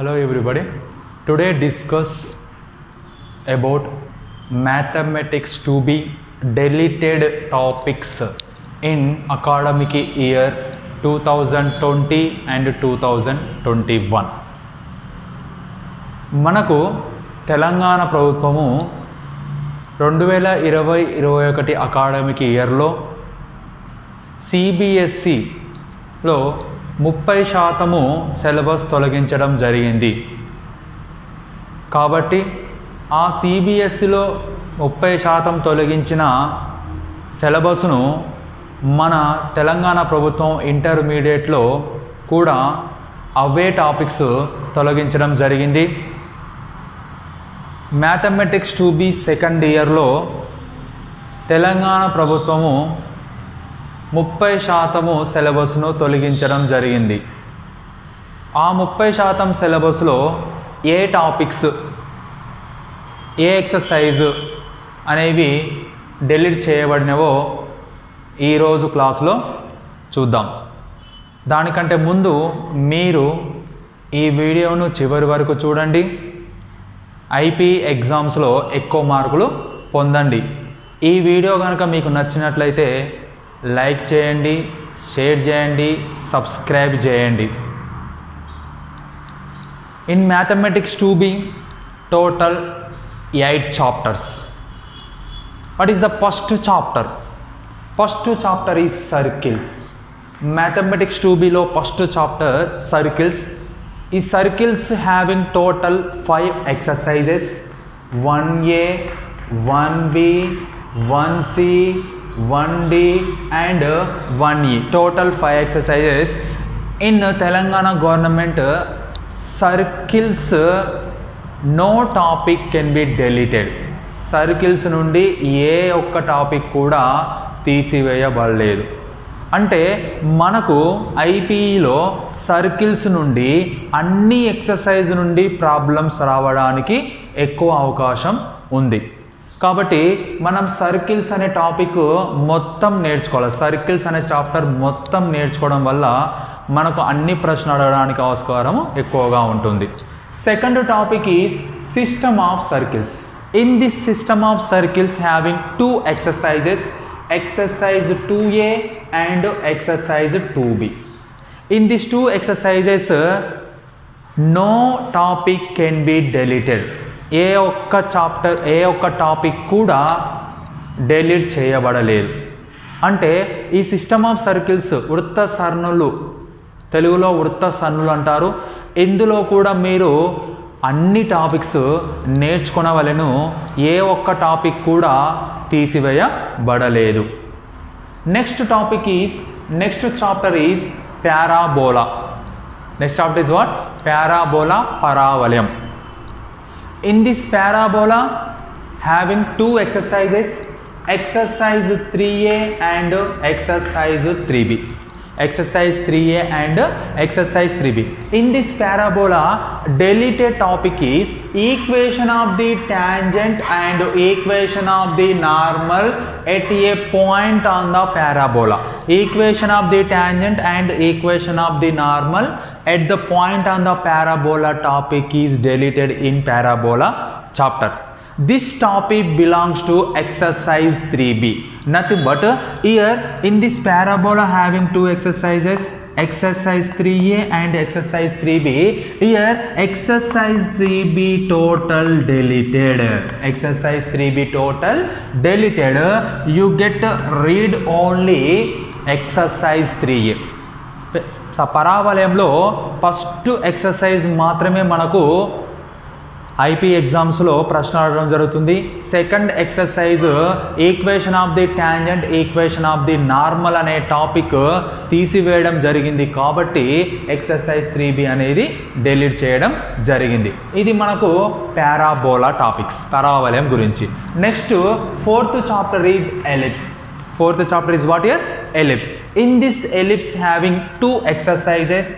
Hello everybody. Today discuss about mathematics to be deleted topics in academic year 2020 and 2021. మనకు తెలంగాణ ప్రభుత్వము 2020-21 academic ఇయర్లో సిబిఎస్ఈలో 30% syllabus తొలగించడం జరిగింది. కాబట్టి ఆ సిబిఎస్ఈలో 30% తొలగించిన సిలబస్ను మన తెలంగాణ ప్రభుత్వం ఇంటర్మీడియట్లో కూడా అవే టాపిక్స్ తొలగించడం జరిగింది. మ్యాథమెటిక్స్ టు బి సెకండ్ ఇయర్లో తెలంగాణ ప్రభుత్వము 30% సిలబస్ను తొలగించడం జరిగింది. ఆ 30% సిలబస్లో ఏ టాపిక్స్, ఏ ఎక్సర్సైజ్ అనేవి డిలీట్ చేయబడినవో ఈరోజు క్లాస్లో చూద్దాం. దానికంటే ముందు మీరు ఈ వీడియోను చివరి వరకు చూడండి. ఐపీ ఎగ్జామ్స్లో ఎక్కువ మార్కులు పొందండి. ఈ వీడియో కనుక మీకు నచ్చినట్లయితే లైక్ చేయండి, షేర్ చేయండి, సబ్స్క్రైబ్ చేయండి. In mathematics two B total 8 chapters. What is the first chapter? First chapter is circles. Mathematics two బిలో ఫస్ట్ చాప్టర్ సర్కిల్స్. ఈ circles having total 5 exercises, 1A, 1B, 1C, 1D and 1E. Total 5 exercises. In Telangana government, circles no topic can be deleted. Circles నుండి ఏ ఒక్క topic కూడా తీసివేయబడలేదు. అంటే మనకు ఐపీఈలో circles నుండి అన్ని exercise నుండి ప్రాబ్లమ్స్ రావడానికి ఎక్కువ అవకాశం ఉంది. కాబట్టి మనం సర్కిల్స్ అనే టాపిక్ మొత్తం నేర్చుకోవాలి. సర్కిల్స్ అనే చాప్టర్ మొత్తం నేర్చుకోవడం వల్ల మనకు అన్ని ప్రశ్నలు అడగడానికి ఆస్కారం ఎక్కువగా ఉంటుంది. Second topic is system of circles. In this system of circles having 2 exercises, exercise 2A and exercise 2B. In these 2 exercises, no topic can be deleted. ఏ ఒక్క టాపిక్ కూడా డిలీట్ చేయబడలేదు. అంటే ఈ సిస్టమ్ ఆఫ్ సర్కిల్స్ వృత్త సరణులు, తెలుగులో వృత్త సరణులు అంటారు. ఇందులో కూడా మీరు అన్ని టాపిక్స్ నేర్చుకునవలెను. ఏ ఒక్క టాపిక్ కూడా తీసివేయబడలేదు. Next chapter is parabola. Next chapter is what? Parabola, పరావలయం. In this parabola having 2 exercises, exercise 3A and exercise 3B. Exercise 3A and exercise 3B. In this parabola, deleted topic is equation of the tangent and equation of the normal at a point on the parabola. Equation of the tangent and equation of the normal at the point on the parabola topic is deleted in parabola chapter. This topic belongs to exercise 3B. Nothing but here in this parabola having 2 exercises, exercise 3A and exercise 3B. Here exercise 3B total deleted. Exercise 3B total deleted. You get read only exercise 3A. పరావలయంలో first exercise మాత్రమే మనకు IP ఎగ్జామ్స్లో ప్రశ్న అడగడం జరుగుతుంది. Second exercise equation of the tangent, equation of the normal అనే topic తీసివేయడం జరిగింది. కాబట్టి ఎక్సర్సైజ్ 3B అనేది డిలీట్ చేయడం జరిగింది. ఇది మనకు పారాబోలా టాపిక్స్, పరావలయం గురించి. Next fourth chapter is ellipse. Fourth chapter is what here? Ellipse. In this ellipse having 2 exercises,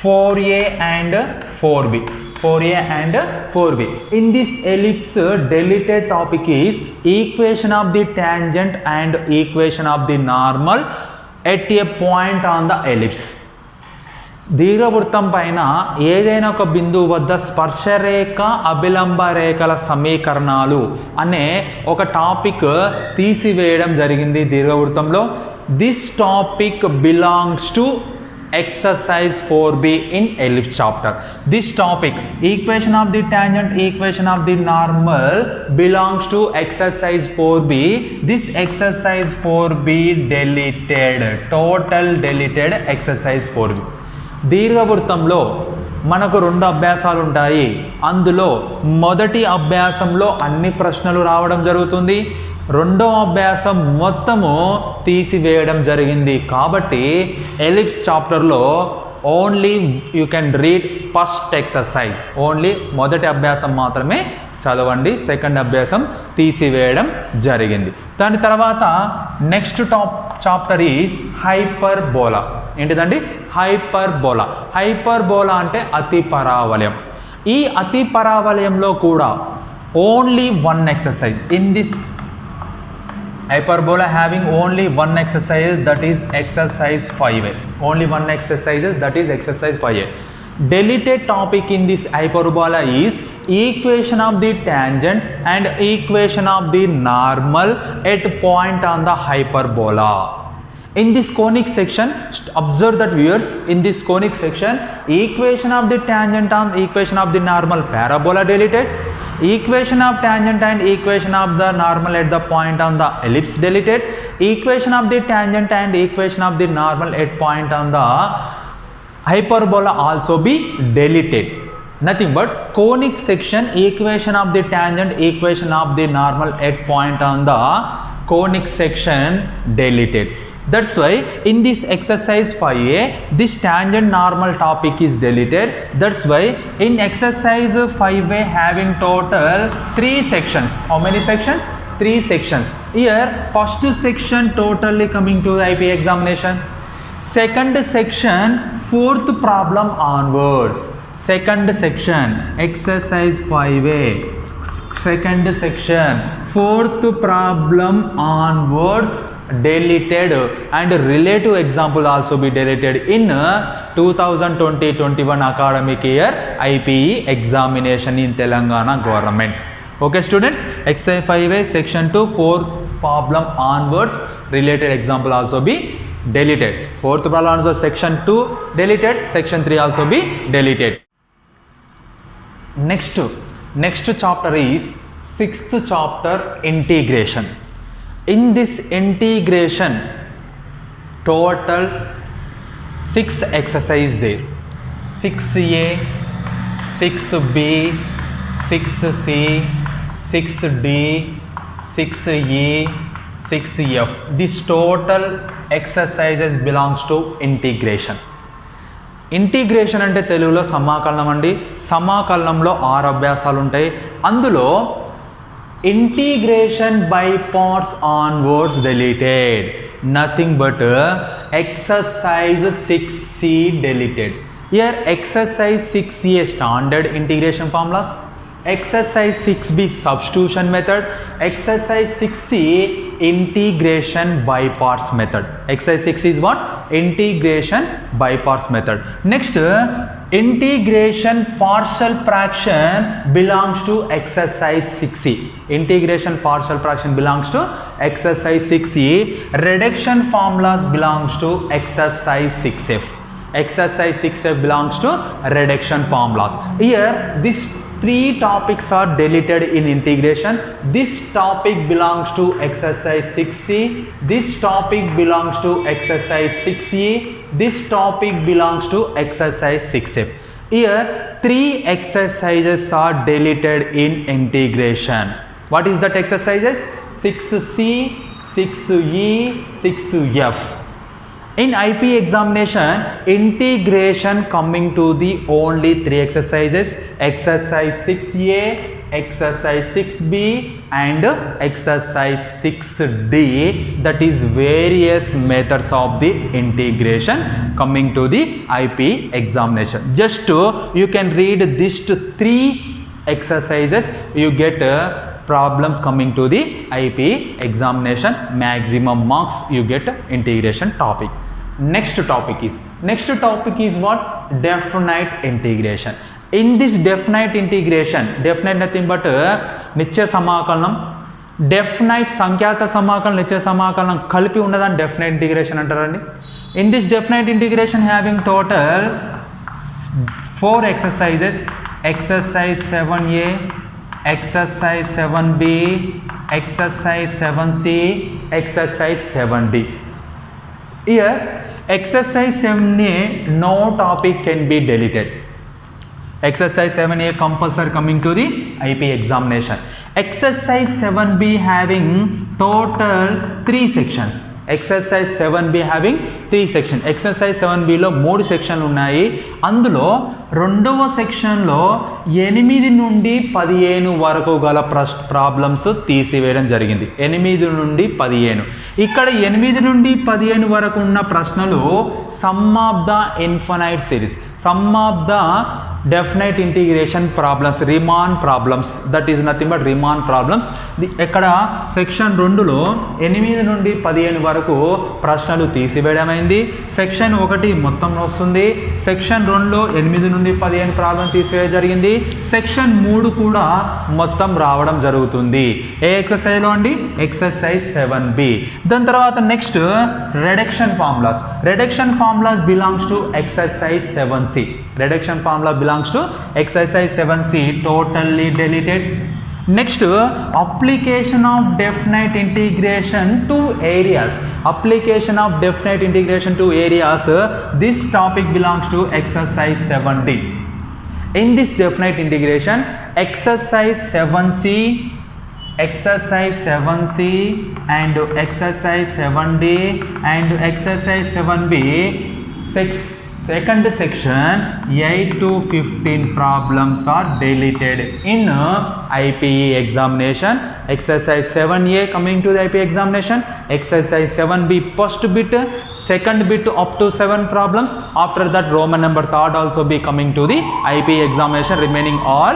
4A and 4B. 4A and 4B. In this ellipse, deleted topic is equation of the tangent and equation of the normal at a point on the ellipse. దీర్ఘవృత్తం పైన ఏదైనా ఒక బిందువు వద్ద స్పర్శరేఖ అభిలంబ రేఖల సమీకరణాలు అనే ఒక topic తీసివేయడం జరిగింది దీర్ఘవృత్తంలో. This topic belongs to exercise 4b in ellipse chapter. This topic, equation of the tangent, equation of the normal, belongs to exercise 4b. This exercise 4b deleted, total deleted exercise 4b. దీర్ఘవృత్తంలో మనకు 2 అభ్యాసాలు ఉంటాయి. అందులో మొదటి అభ్యాసంలో అన్ని ప్రశ్నలు రావడం జరుగుతుంది. రెండో అభ్యాసం మొత్తము తీసివేయడం జరిగింది. కాబట్టి ఎలిప్స్ చాప్టర్లో only you can read first exercise, only మొదటి అభ్యాసం మాత్రమే చదవండి. సెకండ్ అభ్యాసం తీసివేయడం జరిగింది. దాని తర్వాత నెక్స్ట్ చాప్టర్ ఈజ్ హైపర్బోలా. ఏంటిదండి? హైపర్బోలా. హైపర్బోలా అంటే అతి పరావలయం. ఈ అతి పరావలయంలో కూడా only 1 exercise in this hyperbola, having only 1 exercise, that is exercise 5a. Only 1 exercises, that is exercise 5a. Deleted topic in this hyperbola is equation of the tangent and equation of the normal at point on the hyperbola. In this conic section, observe that viewers, in this conic section, equation of the tangent and equation of the normal parabola deleted, equation of tangent and equation of the normal at the point on the ellipse deleted, equation of the tangent and equation of the normal at point on the hyperbola also be deleted. Nothing but conic section, equation of the tangent, equation of the normal at point on the conic section deleted. That's why in this exercise 5a, this tangent normal topic is deleted. That's why in exercise 5a having total 3 sections. How many sections? 3 sections. Here first section totally coming to the IP examination. Second section 4th problem onwards. Second section exercise 5a. Second section 4th problem onwards deleted, and relative example also be deleted in 2020-21 academic year IPE examination in Telangana government. Okay students, exercise 5a section 2 4th problem onwards related example also be deleted. 4th problem onwards section 2 deleted, section 3 also be deleted. Next chapter is 6th chapter, integration. In this integration, total 6 exercises there. 6a, 6b, 6c, 6d, 6e, 6f. This total exercises belongs to integration. Integration అంటే తెలుగులో సమాకలనం అండి. సమాకలనంలో 6 అభ్యాసాలు ఉంటాయి. అందులో integration by parts onwards deleted, nothing but exercise 6c deleted. Here exercise 6a standard integration formulas, exercise 6b substitution method, exercise 6c integration by parts method. Exercise 6 is what? Integration by parts method. Next, integration partial fraction belongs to exercise 6e. Integration partial fraction belongs to exercise 6e. Reduction formulas belongs to exercise 6f. Exercise 6f belongs to reduction formulas. Here this 3 topics are deleted in integration. This topic belongs to exercise 6c. This topic belongs to exercise 6e. This topic belongs to exercise 6f. Here 3 exercises are deleted in integration. What is that exercises? 6c, 6e, 6f. In IP examination, integration coming to the only 3 exercises: exercise 6a, exercise 6b and exercise 6d. That is various methods of the integration coming to the IP examination. Just you can read these 3 exercises, you get problems coming to the IP examination. Maximum marks you get integration topic. next topic is what? Definite integration. In this definite integration, definite nothing but నిత్య సమాకలనం, definite సంఖ్యాత సమాకలనం, నిత్య సమాకలనం కలిపి ఉన్నదాన్ని definite integration అంటారండి. In this definite integration having total 4 exercises, exercise 7a, exercise 7b, exercise 7c, exercise 7d. Here exercise 7a, no topic can be deleted. Exercise 7a compulsory coming to the IP examination. Exercise 7b having total 3 sections. Exercise 7b having 3 sections. Exercise 7b లో 3 సెక్షన్లు ఉన్నాయి. అందులో రెండవ సెక్షన్లో 8 నుండి 15 వరకు గల problems తీసివేయడం జరిగింది. 8 నుండి 15. ఇక్కడ 8 నుండి 15 వరకు ఉన్న ప్రశ్నలు sum of the infinite series, sum of the definite integration problems, Riemann problems, that is nothing but Riemann problems. ఇక్కడ సెక్షన్ 2లో 8 నుండి 15 వరకు ప్రశ్నలు తీసివేయడమైంది. సెక్షన్ 1 మొత్తం వస్తుంది. సెక్షన్ 2లో 8 నుండి 15 ప్రాబ్లం తీసివేయడం జరిగింది. సెక్షన్ 3 కూడా మొత్తం రావడం జరుగుతుంది. ఏ ఎక్సర్సైజ్లో అండి? Exercise 7b. దాని తర్వాత next reduction formulas. Reduction formulas belongs to exercise 7c. Reduction formula belongs to exercise 7c, totally deleted. Next, application of definite integration to areas. Application of definite integration to areas. This topic belongs to exercise 7d. In this definite integration, exercise 7c, exercise 7c and exercise 7d and exercise 7b, second section 8 to 15 problems are deleted in IPE examination. Exercise 7a coming to the IPE examination. Exercise 7b first bit, second bit up to 7 problems. After that Roman number third also be coming to the IPE examination, remaining all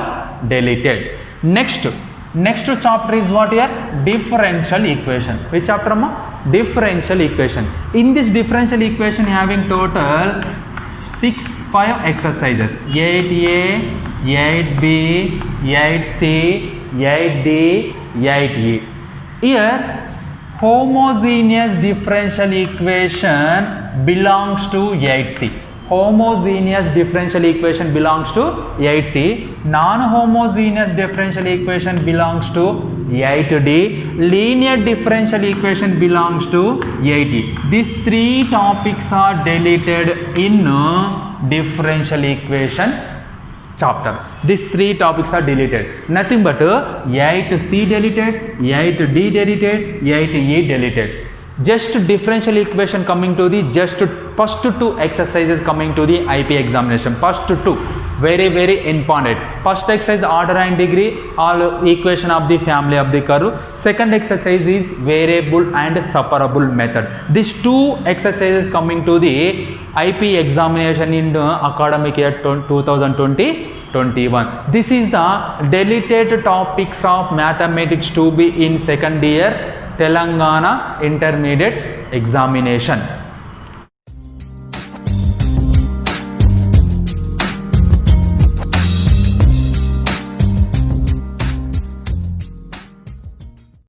deleted. Next chapter is what here? Differential equation. Which chapter amma? Differential equation. In this differential equation having total 5 exercises, 8a, 8b, 8c, 8d, 8e. Here homogeneous differential equation belongs to 8c. Homogeneous differential equation belongs to 8c. Non-homogeneous differential equation belongs to 8d. Linear differential equation belongs to 8e. These 3 topics are deleted in differential equation chapter. These 3 topics are deleted. Nothing but 8c deleted, 8d deleted, 8e deleted. Just differential equation coming to the just first 2 exercises coming to the IP examination. First 2 very important. First exercise order and degree, all equation of the family of the curve. Second exercise is variable and separable method. These 2 exercises coming to the IP examination in the academic year 2020-21. This is the deleted topics of mathematics to be in second year Telangana intermediate examination.